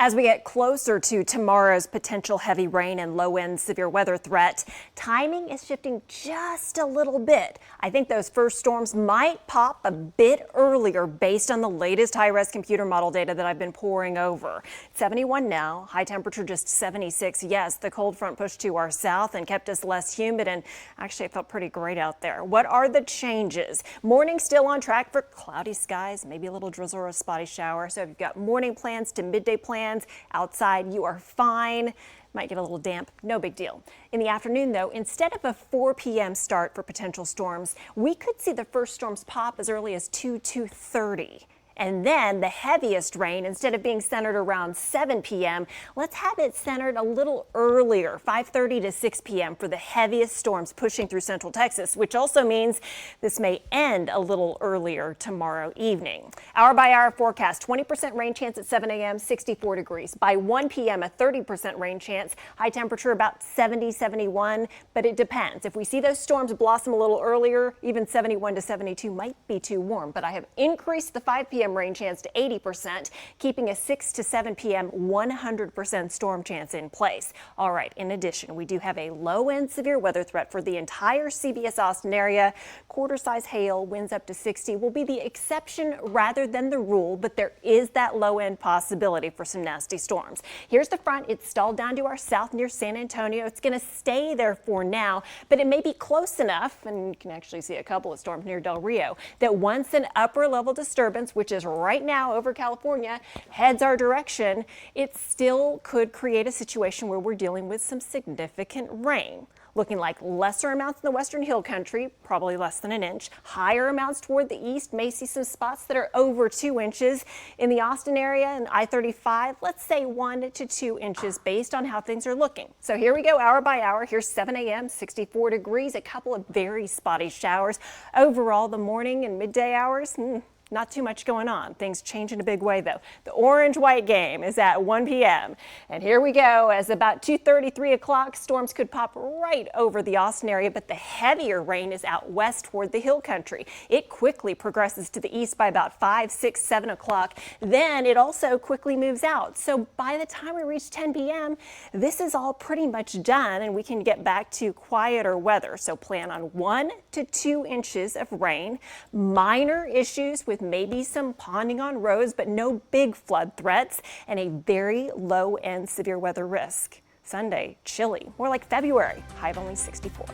As we get closer to tomorrow's potential heavy rain and low-end severe weather threat, timing is shifting just a little bit. I think those first storms might pop a bit earlier based on the latest high-res computer model data that I've been poring over. 71 now, high temperature just 76. Yes, the cold front pushed to our south and kept us less humid, and actually it felt pretty great out there. What are the changes? Morning still on track for cloudy skies, maybe a little drizzle or a spotty shower. So if you've got morning plans to midday plans, outside, you are fine. Might get a little damp, no big deal. In the afternoon, though, instead of a 4 p.m. start for potential storms, we could see the first storms pop as early as 2:30. And then the heaviest rain, instead of being centered around 7 p.m., let's have it centered a little earlier, 5:30 to 6 p.m. for the heaviest storms pushing through central Texas, which also means this may end a little earlier tomorrow evening. Hour by hour forecast, 20% rain chance at 7 a.m., 64 degrees. By 1 p.m., a 30% rain chance, high temperature about 70, 71, but it depends. If we see those storms blossom a little earlier, even 71 to 72 might be too warm, but I have increased the 5 p.m. rain chance to 80%, keeping a 6 to 7 p.m. 100% storm chance in place. All right, in addition, we do have a low-end severe weather threat for the entire CBS Austin area. Quarter-size hail, winds up to 60, will be the exception rather than the rule, but there is that low-end possibility for some nasty storms. Here's the front. It's stalled down to our south near San Antonio. It's going to stay there for now, but it may be close enough, and you can actually see a couple of storms near Del Rio, that once an upper-level disturbance, which is right now over California, heads our direction, it still could create a situation where we're dealing with some significant rain. Looking like lesser amounts in the western hill country, probably less than an inch. Higher amounts toward the east, may see some spots that are over 2 inches. In the Austin area and I-35, let's say 1 to 2 inches based on how things are looking. So here we go, hour by hour. Here's 7 a.m., 64 degrees, a couple of very spotty showers. Overall, the morning and midday hours, not too much going on. Things change in a big way, though. The orange-white game is at 1 p.m. And here we go. As about 2:30, 3 o'clock, storms could pop right over the Austin area, but the heavier rain is out west toward the hill country. It quickly progresses to the east by about 5, 6, 7 o'clock. Then it also quickly moves out. So by the time we reach 10 p.m., this is all pretty much done, and we can get back to quieter weather. So plan on 1 to 2 inches of rain, minor issues with maybe some ponding on roads, but no big flood threats, and a very low-end severe weather risk. Sunday, chilly, more like February, high of only 64.